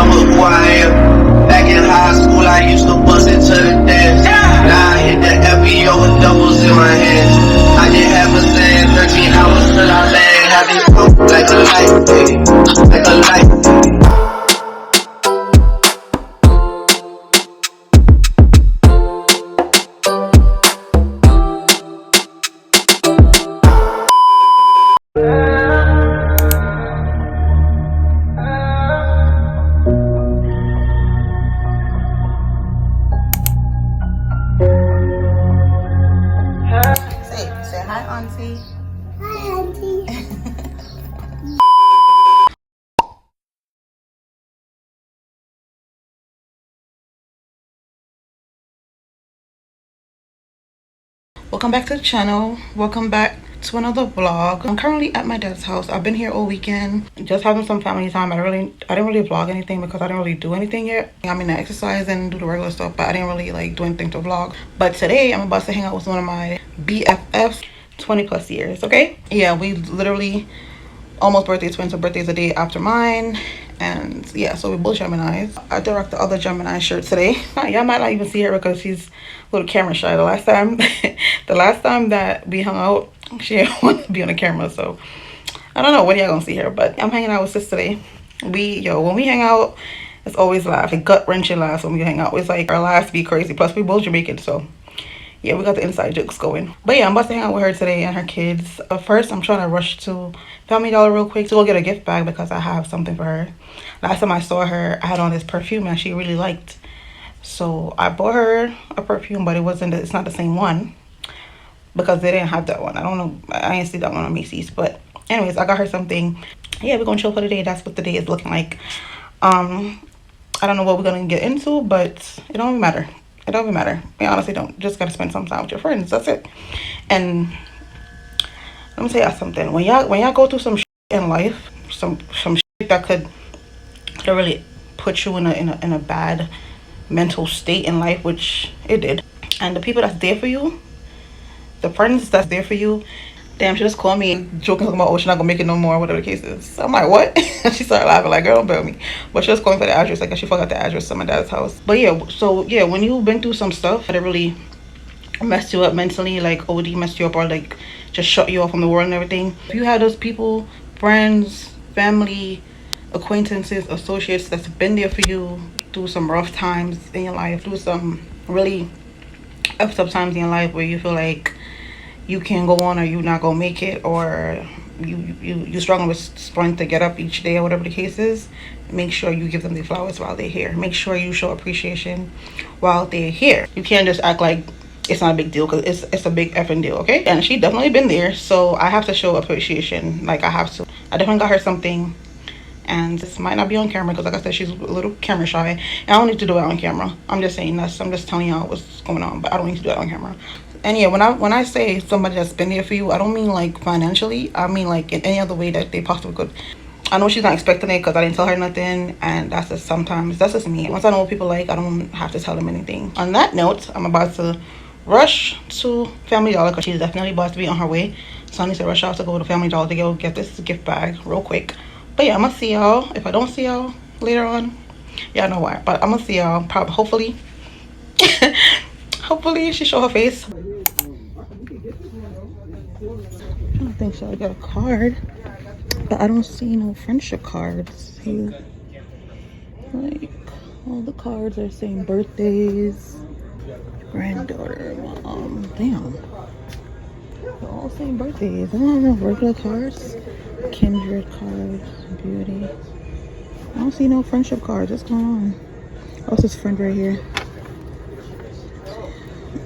remember who I am. Back in high school, I used to bust it to the dance. Now I hit the FBO with doubles in my hands. I didn't have a stand, 13 hours till I land. Have it like a light, baby, like a light. Say hi, Auntie. Hi, Auntie. Welcome back to the channel. Welcome back to another vlog. I'm currently at my dad's house. I've been here all weekend, just having some family time. I didn't really vlog anything because I didn't really do anything yet. I mean, I exercise and do the regular stuff, but I didn't really like do anything to vlog. But today I'm about to hang out with one of my BFFs, 20 plus years. Okay, yeah, we literally almost birthday twins, so birthday's a day after mine. And yeah, so we're both Geminis. I direct the other Gemini shirt today. Y'all might not even see her because she's a little camera shy. The last time the last time that we hung out, she didn't want to be on the camera, so I don't know when y'all gonna see her. But I'm hanging out with sis today. When we hang out, it's always laugh, like gut-wrenching laughs when we hang out. It's like our laughs be crazy. Plus we both Jamaican, so yeah, we got the inside jokes going. But yeah, I'm about to hang out with her today and her kids. First, I'm trying to rush to Family Dollar real quick to go get a gift bag because I have something for her. Last time I saw her, I had on this perfume and she really liked. So I bought her a perfume, but it's not the same one because they didn't have that one. I don't know. I didn't see that one on Macy's. But anyways, I got her something. Yeah, we're going to chill for the day. That's what the day is looking like. I don't know what we're going to get into, but it don't even matter. It don't even matter. We honestly don't. Just gotta spend some time with your friends. That's it. And let me tell y'all something. When y'all go through some shit in life, some shit that could really put you in a bad mental state in life, which it did. And the people that's there for you, the friends that's there for you, damn, she just called me joking about, oh, she's not gonna make it no more, whatever the case is. So I'm like, what? And she started laughing like, girl, don't bail me. But she was calling for the address, like she forgot the address of my dad's house. But yeah, so yeah, when you've been through some stuff that really messed you up mentally, like OD messed you up, or like just shut you off from the world and everything, if you had those people, friends, family, acquaintances, associates that's been there for you through some rough times in your life, through some really up times in your life where you feel like you can't go on or you're not gonna make it, or you struggling with strength to get up each day or whatever the case is, make sure you give them the flowers while they're here. Make sure you show appreciation while they're here. You can't just act like it's not a big deal, because it's a big effing deal, okay? And she definitely been there, so I have to show appreciation. Like I have to. I definitely got her something, and this might not be on camera because like I said, she's a little camera shy, and I don't need to do it on camera. I'm just saying that. I'm just telling y'all what's going on, but I don't need to do it on camera. And yeah, when I say somebody that's been there for you, I don't mean like financially. I mean like in any other way that they possibly could. I know she's not expecting it because I didn't tell her nothing, and that's just me. Once I know what people like, I don't have to tell them anything. On that note, I'm about to rush to Family Dollar because she's definitely about to be on her way. So I need to rush out to go to Family Dollar to go get this gift bag real quick. But yeah, I'm gonna see y'all. If I don't see y'all later on, y'all know why. But I'm gonna see y'all probably, hopefully. Hopefully she show her face. I don't think so. I got a card, but I don't see no friendship cards here. Like all the cards are saying birthdays, granddaughter, mom. Damn, they're all saying birthdays. I don't know, regular cards, kindred cards, beauty. I don't see no friendship cards. What's going on? What's this friend right here?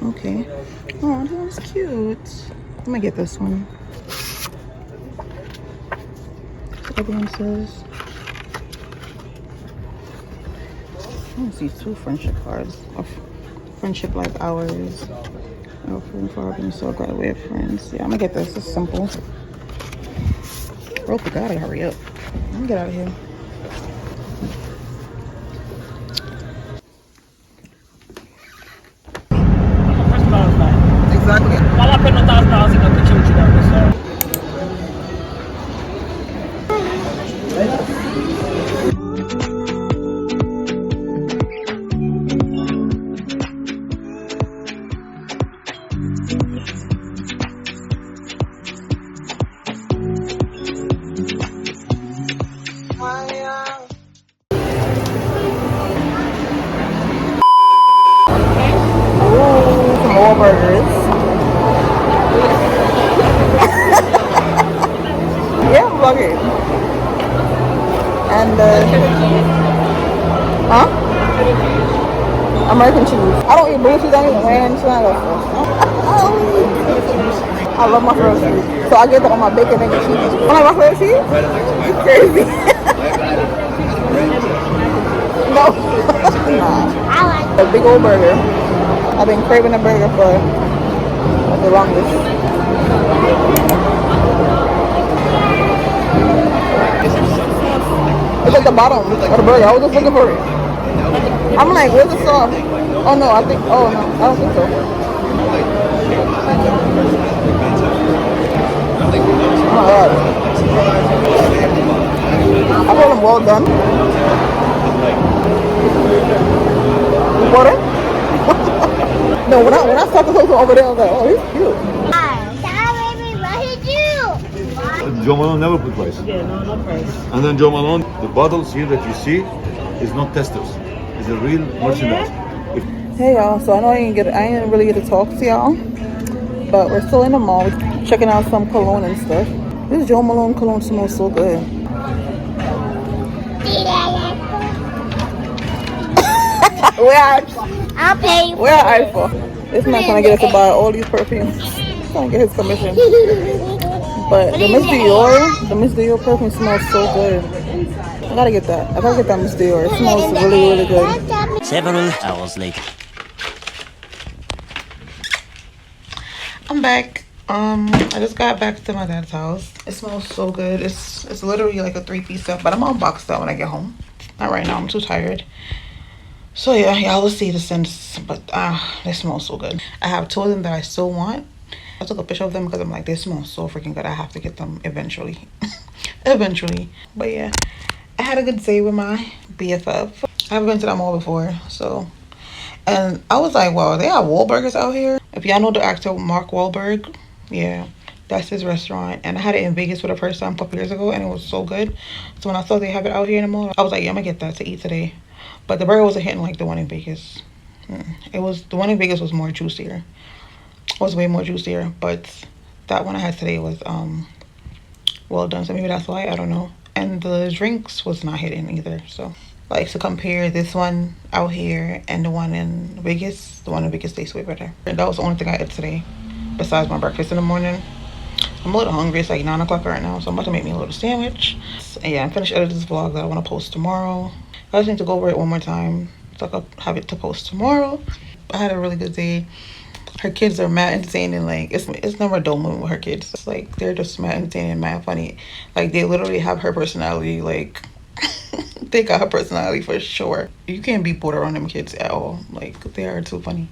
Okay. Oh, that one's cute. I'm gonna get this one. The other one says, I don't see two friendship cards. Of friendship like ours. No friend for being so glad we're friends. Yeah, I'm gonna get this. It's simple. Bro, gotta hurry up. I'm gonna get out of here. all burgers. Yeah, I'm vlogging. And huh? American cheese. I don't eat blue cheese, I don't eat ranch, none of that stuff. I love mozzarella cheese. So I get that on my bacon and cheese. You like mozzarella cheese? You crazy. No. Nah. I like a big old burger. I've been craving a burger for the longest. It's at the bottom of the burger. I was just looking for it. I'm like, where's the sauce? Oh no, I don't think so. Oh my god. I told them well done. Water? No, when I saw the host over there, I was like, oh, he's cute. Joe Malone never put price. Yeah, no price. And then Joe Malone, the bottles here that you see is not testers. It's a real merchandise. Hey y'all, so I know I didn't really get to talk to y'all, but we're still in the mall checking out some cologne and stuff. This Joe Malone cologne smells so good. I'll pay you. Where are I for? This man trying to get us to buy all these perfumes. He's trying to get his commission. But the Miss Dior perfume smells so good. I gotta get that. I gotta get that Miss Dior. It smells really, really good. Several hours later. I'm back. I just got back to my dad's house. It smells so good. It's literally like a 3-piece set, but I'm gonna unbox that when I get home. Not right now. I'm too tired. So yeah, y'all will see the scents, but they smell so good. I have 2 of them that I still want. I took a picture of them because I'm like, they smell so freaking good. I have to get them eventually. Eventually. But yeah, I had a good day with my BFF. I haven't been to that mall before, so. And I was like, wow, they have Wahlburgers out here. If y'all know the actor Mark Wahlberg, yeah, that's his restaurant. And I had it in Vegas for the first time a couple years ago, and it was so good. So when I saw they have it out here in the mall, I was like, yeah, I'm gonna get that to eat today. But the burger wasn't hitting like the one in Vegas. The one in Vegas was more juicier. It was way more juicier, but that one I had today was well done. So maybe that's why, I don't know. And the drinks was not hitting either. So like to compare this one out here and the one in Vegas, the one in Vegas tastes way better. And that was the only thing I ate today besides my breakfast in the morning. I'm a little hungry. It's like 9 o'clock right now, so I'm about to make me a little sandwich. And yeah, I'm finished editing this vlog that I want to post tomorrow. I just need to go over it one more time so I can have it to post tomorrow. I had a really good day. Her kids are mad entertaining. Like it's never a dull moment with her kids. It's like they're just mad entertaining and mad funny. Like they literally have her personality. Like they got her personality for sure. You can't be bored around them kids at all. Like they are too funny.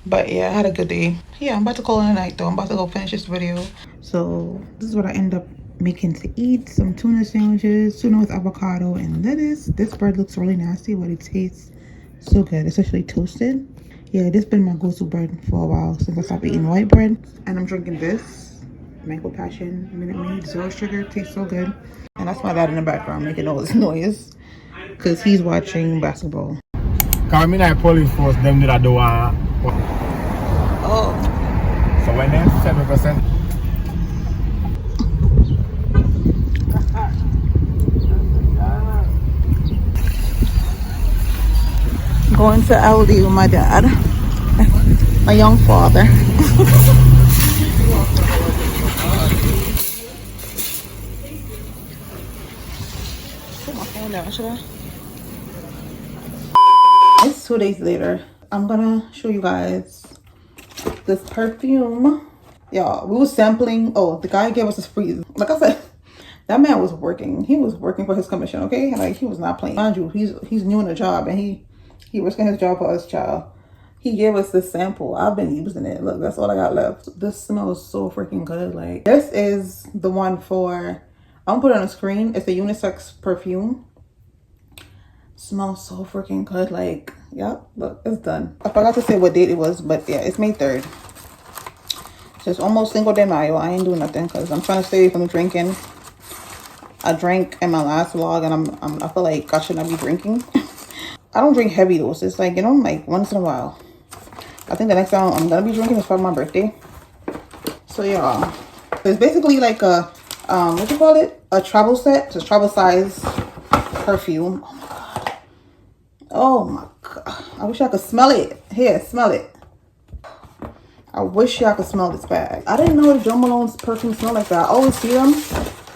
But yeah, I had a good day. Yeah, I'm about to call it a night though. I'm about to go finish this video. So this is what I end up making to eat. Some tuna sandwiches, tuna with avocado and lettuce. This bread looks really nasty, but it tastes so good, especially toasted. Yeah, this has been my go-to bread for a while since I stopped eating white bread. And I'm drinking this Mango Passion Minute Maid, 0 sugar. Tastes so good. And that's my dad in the background making all this noise because he's watching basketball. Cause me not police force them did I do Oh. So when them 7%. Going to Aldi with my dad, my young father. Put my phone down, should I? It's 2 days later. I'm gonna show you guys this perfume. Y'all, we was sampling. Oh, the guy gave us this free. Like I said, that man was working. He was working for his commission, okay? Like he was not playing. Mind you, he's new in the job and he risking his job for us, child. He gave us this sample. I've been using it. Look, that's all I got left. This smells so freaking good. Like this is the one for, I'm gonna put it on the screen. It's a unisex perfume. Smells so freaking good. Like, yep, look, it's done. I forgot to say what date it was, but yeah, it's May 3rd. So it's almost Cinco de Mayo. I ain't doing nothing because I'm trying to stay away from drinking. I drank in my last vlog and I feel like I should not be drinking. I don't drink heavy though. So it's like, you know, like once in a while. I think the next time I'm gonna be drinking is for my birthday. So yeah, it's basically like a what you call it? A travel set. It's a travel size perfume. Oh my god. I wish I could smell it. Here, smell it. I wish y'all could smell this bag. I didn't know Jo Malone's perfume smell like that. I always see them.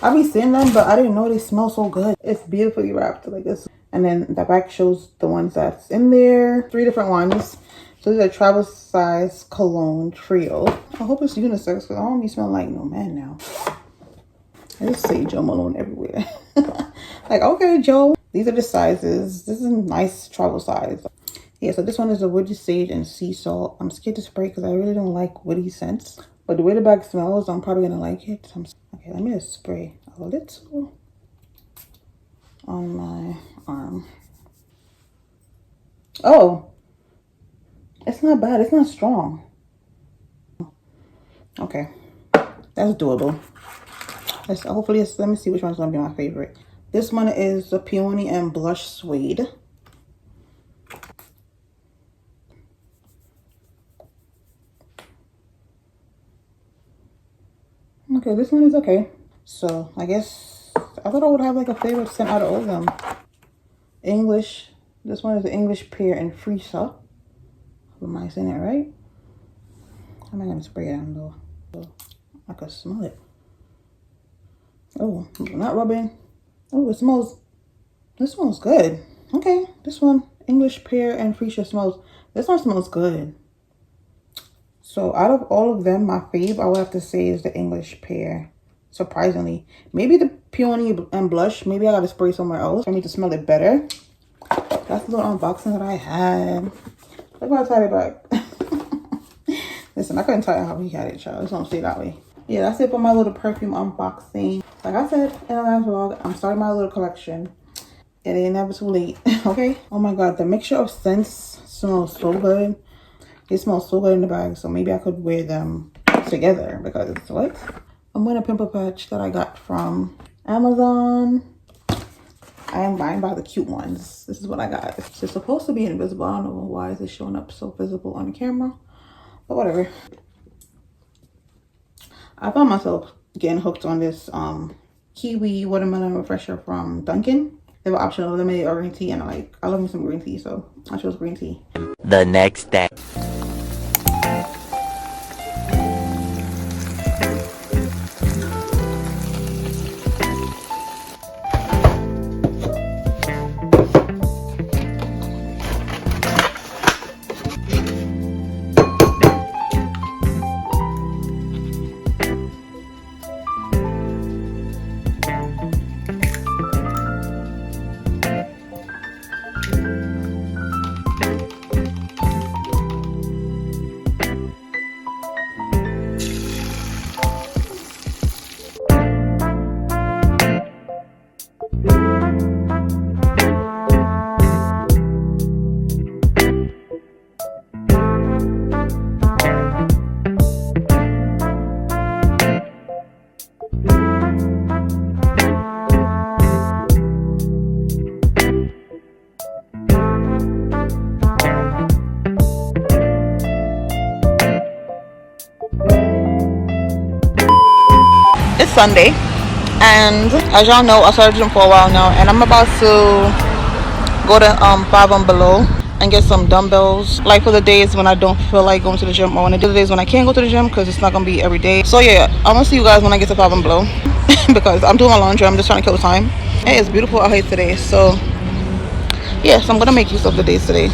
I be seeing them, but I didn't know they smell so good. It's beautifully wrapped like this. And then the back shows the ones that's in there. 3 different ones. So these are travel size cologne trio. I hope it's unisex because I don't be smelling like no man now. I just say Jo Malone everywhere. Like, okay, Joe. These are the sizes. This is a nice travel size. Yeah, so this one is a woody sage and sea salt. I'm scared to spray because I really don't like woody scents. But the way the bag smells, I'm probably going to like it. Okay, let me just spray a little on my arm. Oh, it's not bad. It's not strong. Okay, that's doable. Hopefully, let me see which one's going to be my favorite. This one is the Peony and Blush Suede. Okay, this one is okay. So I guess I thought I would have like a favorite scent out of all of them. English. This one is the English Pear and Freesia. Am I saying it right? How am I gonna spray it on though? I can smell it. Oh, not rubbing. Oh, it smells. This smells good. Okay, this one, English Pear and Freesia smells. This one smells good. So out of all of them, my fave I would have to say is the English Pear. Surprisingly, maybe the Peony and Blush. Maybe I gotta spray somewhere else for me to smell it better. That's the little unboxing that I had. Look how I tied it back. Listen, I couldn't tell you how he had it, child. Just don't stay that way. Yeah, that's it for my little perfume unboxing. Like I said in the last vlog, I'm starting my little collection. It ain't never too late. Okay. Oh my god, the mixture of scents smells so good. They smell so good in the bag, so maybe I could wear them together because it's what? I'm wearing a pimple patch that I got from Amazon. I am buying by the cute ones. This is what I got. It's supposed to be invisible. I don't know why is it showing up so visible on the camera, but whatever. I found myself getting hooked on this kiwi watermelon refresher from Dunkin'. They were optional lemonade or green tea, and I love me some green tea, so I chose green tea. The next day. It's Sunday, and as y'all know, I started gym for a while now, and I'm about to go to Vllo and get some dumbbells, like for the days when I don't feel like going to the gym, or when the days when I can't go to the gym because it's not gonna be every day. So yeah, I'm gonna see you guys when I get to Vllo because I'm doing my laundry. I'm just trying to kill time. Hey, it's beautiful out here today, so yeah, so I'm gonna make use of the days today.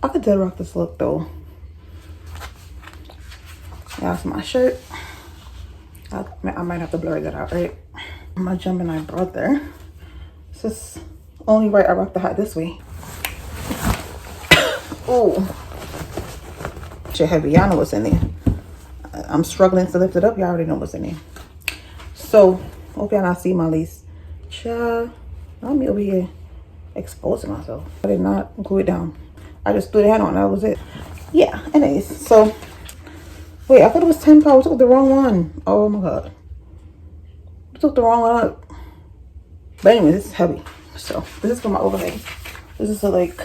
I could dead rock this look though. That's my shirt. I might have to blur that out, right? My Gemini brother. It's just only right I rock the hat this way. Oh, shit heavy. Y'all know what's in there. I'm struggling to lift it up. Y'all already know what's in there. So hope y'all not see my lace. Child, not me over here exposing myself. I did not glue it down. I just threw the hat on. That was it. Yeah. Anyways, so wait, I thought it was 10 pounds. I took the wrong one. Oh my god, I took the wrong one up. But anyway, this is heavy. So this is for my overhead. This is for like,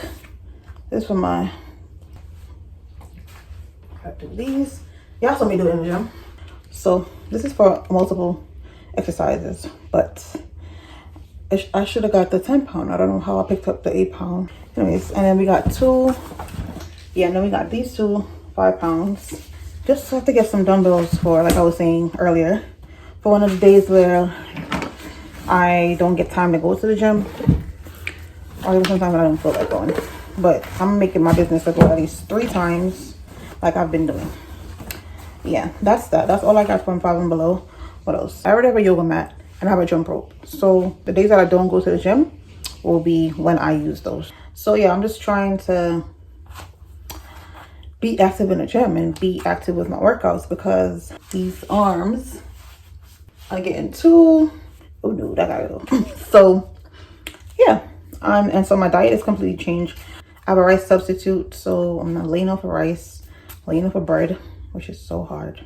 this is for my. I do these. Y'all saw me do it in the gym. So this is for multiple exercises, but I should have got the 10 pound. I don't know how I picked up the 8 pound. Anyways, and then we got two. Yeah, and then we got these two 5 pounds. Just have to get some dumbbells for, like I was saying earlier, for one of the days where I don't get time to go to the gym, or even sometimes I don't feel like going. But I'm making my business to go at least 3 times, like I've been doing. Yeah, that's that. That's all I got from Five and Below. What else? I already have a yoga mat and I have a jump rope. So the days that I don't go to the gym will be when I use those. So yeah, I'm just trying to be active in the gym and be active with my workouts, because these arms are getting too, oh no, that gotta go. So yeah, and so my diet is completely changed. I have a rice substitute, so I'm not laying off of rice, laying off of bread, which is so hard.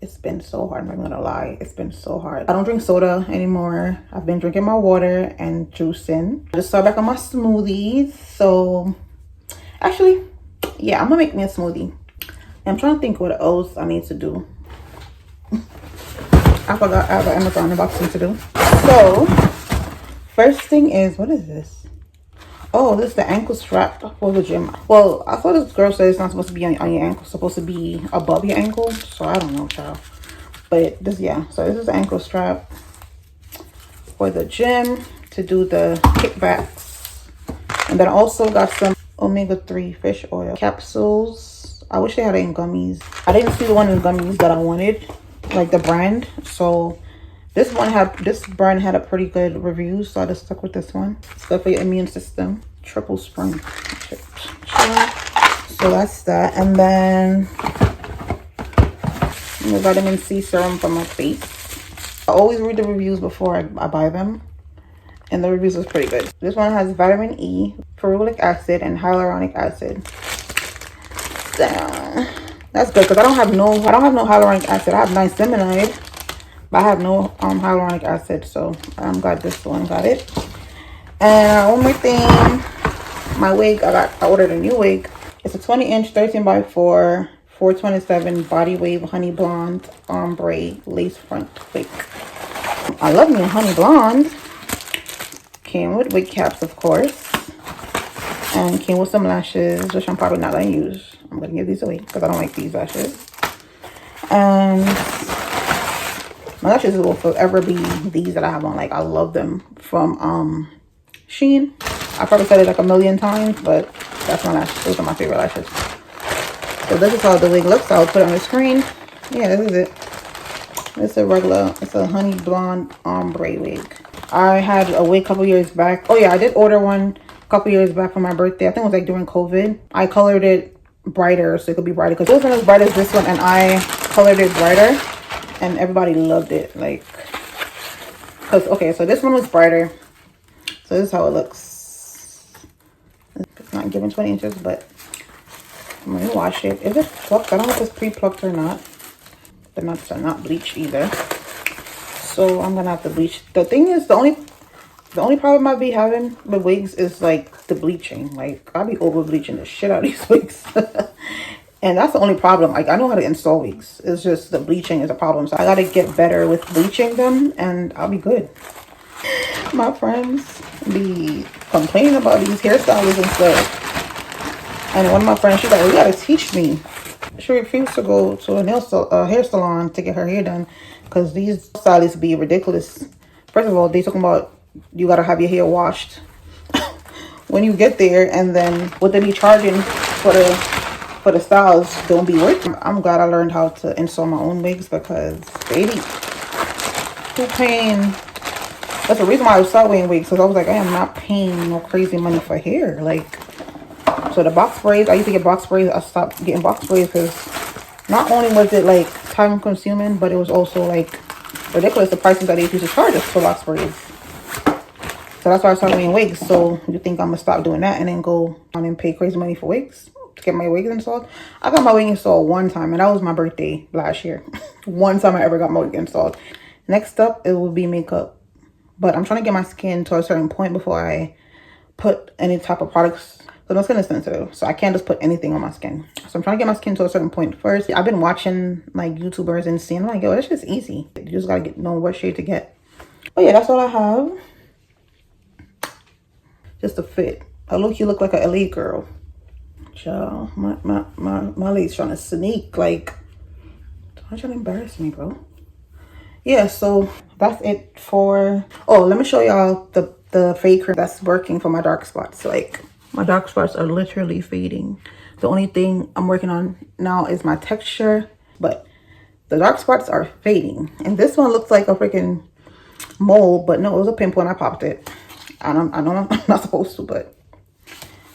It's been so hard, I'm not gonna lie. It's been so hard. I don't drink soda anymore. I've been drinking my water and juicing. I just started back on my smoothies. So actually, yeah, I'm gonna make me a smoothie. I'm trying to think what else I need to do. I forgot I have an Amazon unboxing to do. So first thing is, what is this? Oh, this is the ankle strap for the gym. Well, I thought this girl said it's not supposed to be on your ankle. It's supposed to be above your ankle. So I don't know, child. But this, yeah. So this is the ankle strap for the gym to do the kickbacks. And then I also got some omega-3 fish oil capsules. I wish they had it in gummies. I didn't see the one in gummies that I wanted, like the brand. So this brand had a pretty good review, so I just stuck with this one. It's good for your immune system. Triple spring. So that's that. And then the vitamin C serum for my face. I always read the reviews before I buy them, and the reviews was pretty good. This one has vitamin E, ferulic acid, and hyaluronic acid. So that's good, because I don't have no hyaluronic acid. I have niacinamide, but I have no hyaluronic acid, so I'm glad this one got it. And one more thing, my wig, I ordered a new wig. It's a 20-inch 13x4 427 body wave honey blonde ombre lace front wig. I love me a honey blonde. Came with wig caps, of course, and came with some lashes, which I'm probably not gonna use. I'm gonna give these away because I don't like these lashes. And my lashes will forever be these that I have on. Like, I love them from Shein. I probably said it like a million times, but that's my lashes. Those are my favorite lashes. So this is how the wig looks. I'll put it on the screen. Yeah, this is it. It's a honey blonde ombre wig. I had a wig a couple years back. Oh yeah, I did order one a couple years back for my birthday. I think it was like during COVID. I colored it brighter so it could be brighter, because it wasn't as bright as this one, and I colored it brighter and everybody loved it. Like, because okay, so this one was brighter. So this is how it looks. It's not giving 20 inches, but I'm gonna wash it. Is it plucked? I don't know if it's pre-plucked or not. The nuts are not bleached either, so I'm gonna have to bleach. The thing is, the only problem I be having with wigs is like the bleaching. Like, I be over bleaching the shit out of these wigs. And that's the only problem. Like, I know how to install wigs. It's just the bleaching is a problem. So I gotta get better with bleaching them, and I'll be good. My friends be complaining about these hairstylists and stuff. And one of my friends, she's like, "You gotta teach me." She refused to go to a hair salon to get her hair done, because these stylists be ridiculous. First of all, they talking about you gotta have your hair washed when you get there, and then what they be charging for the styles don't be worth it. I'm glad I learned how to install my own wigs, because baby, who paying? That's the reason why I started wearing wigs, because I was like, I am not paying no crazy money for hair. Like, so the box braids, I used to get box braids. I stopped getting box braids because not only was it like time consuming, but it was also like ridiculous the prices that they used to charge us for box braids. So that's why I started wearing wigs. So you think I'm gonna stop doing that and then go on and pay crazy money for wigs to get my wigs installed? I got my wig installed one time, and that was my birthday last year. One time I ever got my wig installed. Next up, it will be makeup. But I'm trying to get my skin to a certain point before I put any type of products. So my skin is sensitive, so I can't just put anything on my skin. So I'm trying to get my skin to a certain point first. I've been watching like YouTubers and seeing like, yo, that's just easy. You just gotta know what shade to get. But yeah, that's all I have. Just a fit. I look, you look like an LA girl. Child, my lady's trying to sneak. Like, don't try to embarrass me, bro. Yeah, so that's it for. Oh, let me show y'all the fade cream that's working for my dark spots. Like, my dark spots are literally fading. The only thing I'm working on now is my texture, but the dark spots are fading. And this one looks like a freaking mole, but no, it was a pimple and I popped it. I know I'm not supposed to, but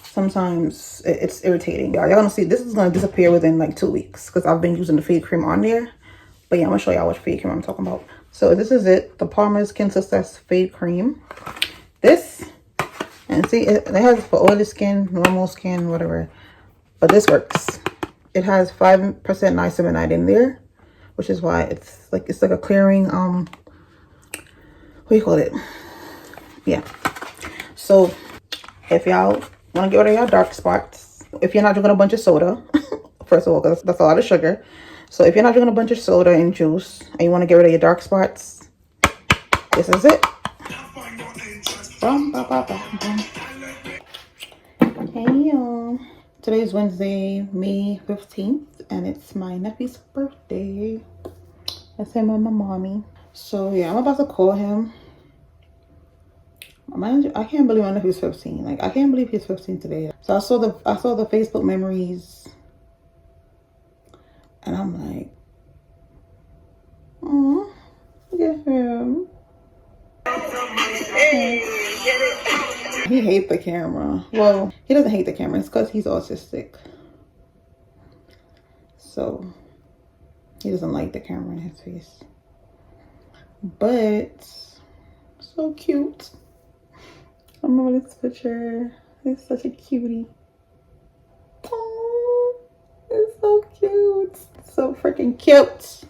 sometimes it's irritating. Y'all gonna see this is gonna disappear within like 2 weeks because I've been using the fade cream on there. But yeah, I'm gonna show y'all which fade cream I'm talking about. So this is it, the Palmer's Skin Success Fade Cream. This, and see, it has for oily skin, normal skin, whatever. But this works. It has 5% niacinamide in there, which is why it's like a clearing what do you call it? Yeah. So if y'all want to get rid of your dark spots, if you're not drinking a bunch of soda, first of all, because that's a lot of sugar. So if you're not drinking a bunch of soda and juice and you want to get rid of your dark spots, this is it. Hey y'all. Today's Wednesday, May 15th, and it's my nephew's birthday. That's him and my mommy. So yeah, I'm about to call him. I can't believe my nephew's 15. Like, I can't believe he's 15 today. So I saw the Facebook memories, and I'm like, oh, look at him. He hates the camera. Well, he doesn't hate the camera. It's because he's autistic. So he doesn't like the camera in his face. But so cute. I remember this picture. He's such a cutie. Oh, it's so cute. So freaking cute.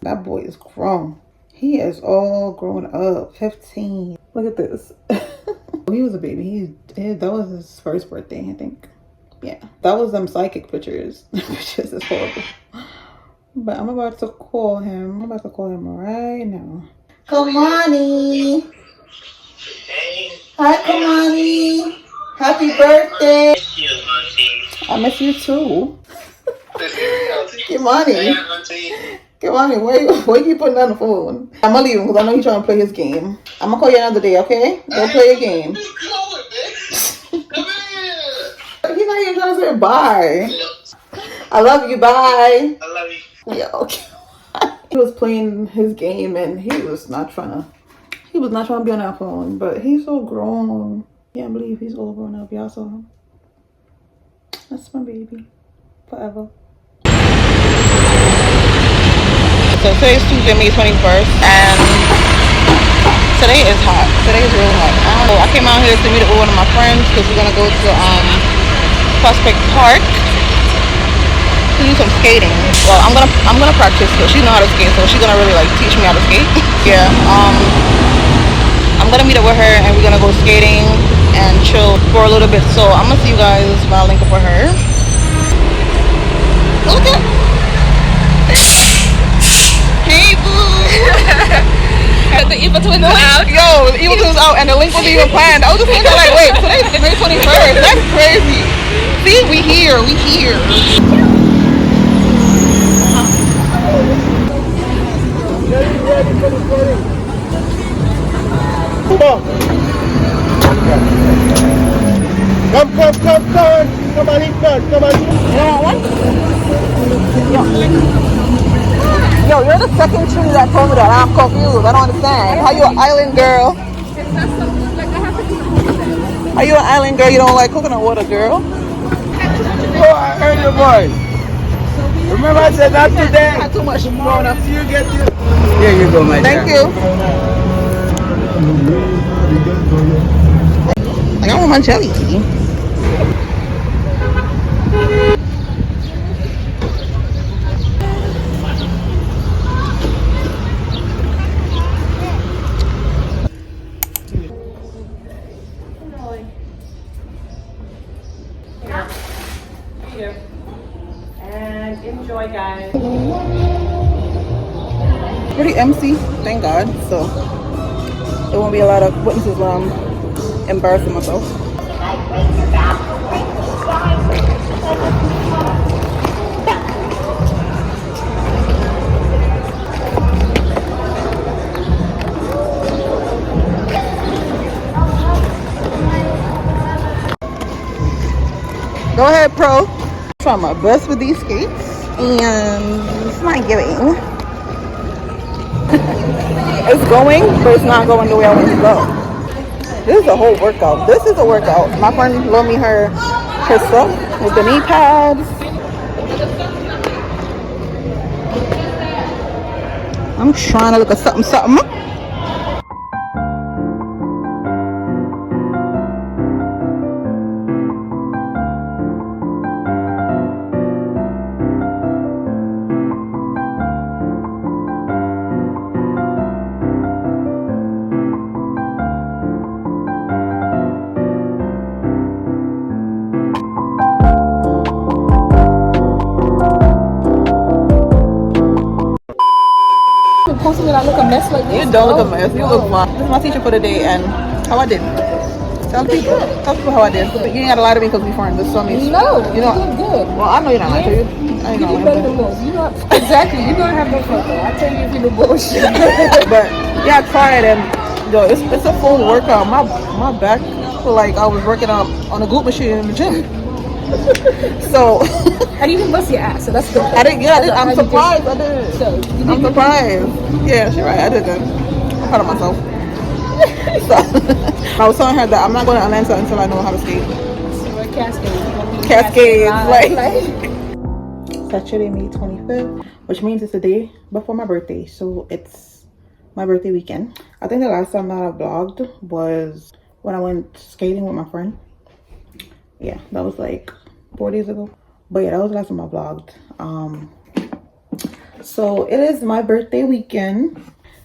That boy is grown. He is all grown up. 15. Look at this. He was a baby. That was his first birthday, I think. Yeah, that was them psychic pictures. Pictures is horrible. But I'm about to call him. I'm about to call him right now. Kamani. Hi, Kamani. Happy birthday. I miss you too. Kamani. Kamani, why you putting down the phone? I'm gonna leave him because I know he's trying to play his game. I'm gonna call you another day, okay? Go play your game. He's not even trying to say bye. I love you, bye. I love you. Yeah, okay. He was playing his game and he was not trying to be on that phone, but he's so grown. Can't believe he's all grown up. Y'all saw him. That's my baby. Forever. So today's Tuesday, May 21st, and today is hot. Today is real hot. I came out here to meet up with one of my friends because we're gonna go to Prospect Park to do some skating. Well, I'm gonna practice because she knows how to skate, so she's gonna really like teach me how to skate. Yeah. I'm gonna meet up with her and we're gonna go skating and chill for a little bit. So I'm gonna see you guys when I link up with her. Look at. Hey boo. The Eva twins are out. Yo, the Eva twins out and the link wasn't even planned. I was just thinking like, wait, today's May 21st. That's crazy. See, we here. Come on. Come on, eat first. Come on. You want one? Yo, you're the second tree that told me that. I'm confused. I don't understand. How you an island girl? Are you an island girl? You don't like coconut water, girl? Oh, I heard your voice. Remember I said not today. Not too much growing up. You get you. Here you go, my dear. Thank you. Like, I want my jelly tea. And enjoy, guys. Pretty MC, thank God. So there won't be a lot of witnesses when I'm embarrassing myself. Go ahead, pro. Try my best with these skates, and it's not giving. It's going, but it's not going the way I want it to go. This is a whole workout. This is a workout. My friend loaned me her stuff with the knee pads. I'm trying to look at something. Posting that I look a mess like this. You don't look a mess. You look fine. This is my teacher for the day and how I did. Tell people how I did. You ain't gotta lie to me because we friends. This is what I mean. No, you know. did good. Well, I know you're not lying to you. I ain't You gonna do lie. better than most. You know exactly. You're gonna have no fun though. I tell you if you do bullshit. But yeah, I tried and yo, it's a full workout. My back feel like I was working out on a glute machine in the gym. So And you didn't bust your ass, so that's good. I didn't. Yeah, I'm surprised. I did. So I'm surprised. Yeah, she's right. I did good. I'm proud of myself. So I was telling her that I'm not going to Atlanta until I know how to skate. So we're Cascades. Cascades, like. like. Saturday, May 25th, which means it's the day before my birthday. So it's my birthday weekend. I think the last time that I vlogged was when I went skating with my friend. Yeah, that was like 4 days ago. But yeah, that was the last time I vlogged. So it is my birthday weekend.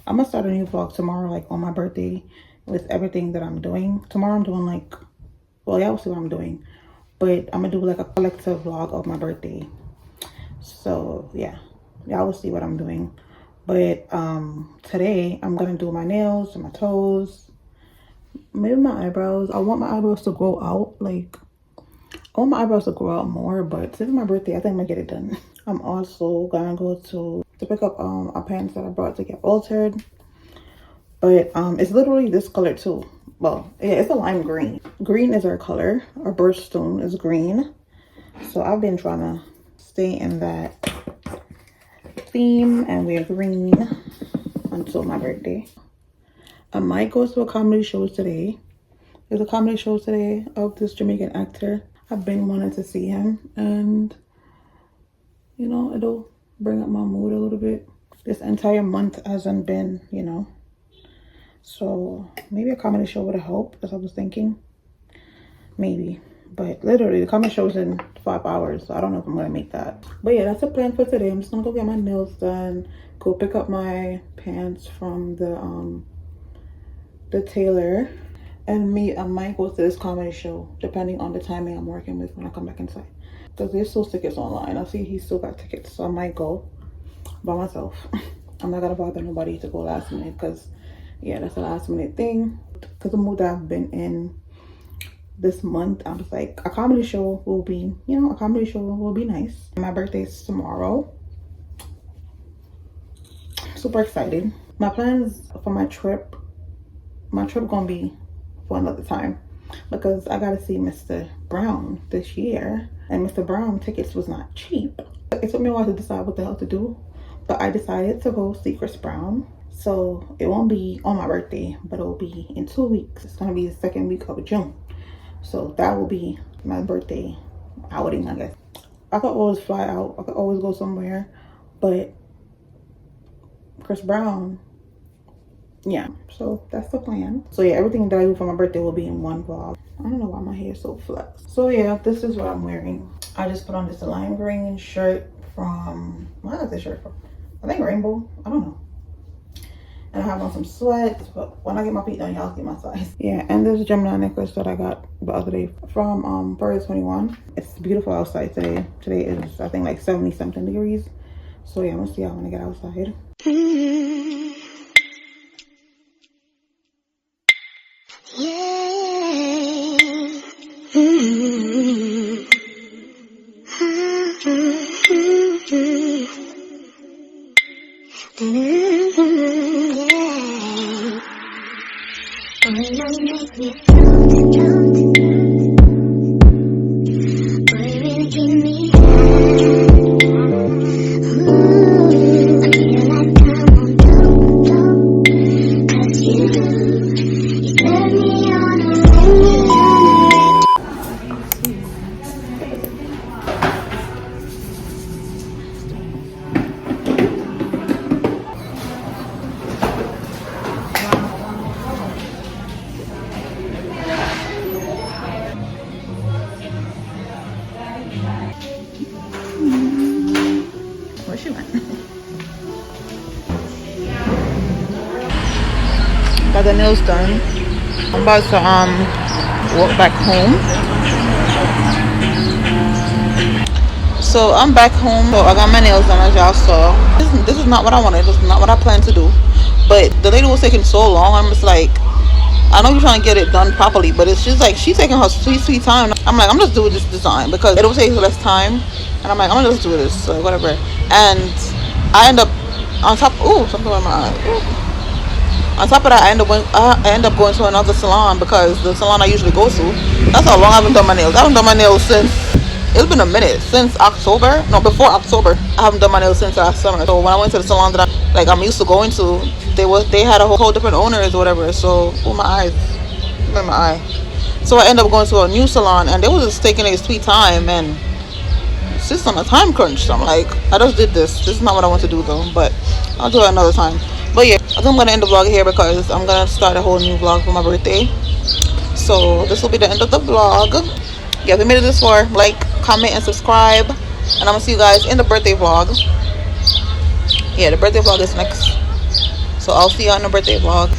I'm gonna start a new vlog tomorrow, like on my birthday, with everything that I'm doing. Tomorrow I'm doing like, well, y'all will see what I'm doing, but I'm gonna do like a collective vlog of my birthday. So yeah, y'all will see what I'm doing. But today I'm gonna do my nails and my toes, maybe my eyebrows. I want my eyebrows to grow out, like I want my eyebrows to grow out more, but since it's my birthday, I think I'm gonna get it done. I'm also gonna go to pick up a pants that I brought to get altered. But it's literally this color too. Well, yeah, it's a lime green. Green is our color. Our birthstone is green. So I've been trying to stay in that theme and wear green until my birthday. I might go to a comedy show today. There's a comedy show today of this Jamaican actor. I've been wanting to see him, and you know, it'll bring up my mood a little bit. This entire month hasn't been, you know, so maybe a comedy show would help, as I was thinking. Maybe, but literally the comedy show's in 5 hours, so I don't know if I'm gonna make that. But yeah, that's the plan for today. I'm just gonna go get my nails done, go pick up my pants from the tailor, and I might go to this comedy show depending on the timing I'm working with when I come back inside, because there's still tickets online. I see he still got tickets, so I might go by myself. I'm not gonna bother nobody to go last minute, because yeah, that's a last minute thing. Because the mood that I've been in this month, I was like, a comedy show will be, you know, a comedy show will be nice. My birthday's tomorrow. Super excited. My plans for my trip gonna be for another time, because I gotta see Mr. Brown this year, and Mr. Brown tickets was not cheap. It took me a while to decide what the hell to do, but I decided to go see Chris Brown. So it won't be on my birthday, but it'll be in 2 weeks. It's gonna be the second week of June, so that will be my birthday outing, I guess. I could always fly out, I could always go somewhere, but Chris Brown yeah, so that's the plan. So yeah, everything that I do for my birthday will be in one vlog. I don't know why my hair is so flexed. So yeah, this is what I'm wearing. I just put on this lime green shirt from, what is this shirt from? I think Rainbow, I don't know. And I have on some sweats, but when I get my feet done, y'all see my size. Yeah, and this Gemini necklace that I got the other day from Forever 21. It's beautiful outside today. Today is, I think, like 70 something degrees. So yeah, I'm gonna see y'all when I get outside. Where she went? Got the nails done. I'm about to walk back home. So I'm back home. So I got my nails done, as y'all saw. This is not what I wanted. This is not what I planned to do. But the lady was taking so long. I'm just like, I know you're trying to get it done properly, but it's just like she's taking her sweet time. I'm like, I'm just doing this design because it'll take less time. And I'm like, I'm gonna just do this, so whatever. And I end up on top. Ooh, something in my eye. Ooh. On top of that, I end up going to another salon because the salon I usually go to. That's how long I haven't done my nails. I haven't done my nails since. It's been a minute, since October. No, before October. I haven't done my nails since last summer. So when I went to the salon that I'm used to going to, they had a whole different owners or whatever. So my eyes, in my eye. So I ended up going to a new salon, and they was just taking a sweet time, and it's just on a time crunch. So I'm like, I just did this. This is not what I want to do though, but I'll do it another time. But yeah, I think I'm gonna end the vlog here because I'm gonna start a whole new vlog for my birthday. So this will be the end of the vlog. Yeah, if you made it this far, like, comment, and subscribe. And I'm gonna see you guys in the birthday vlog. Yeah, the birthday vlog is next. So I'll see you on the birthday vlog.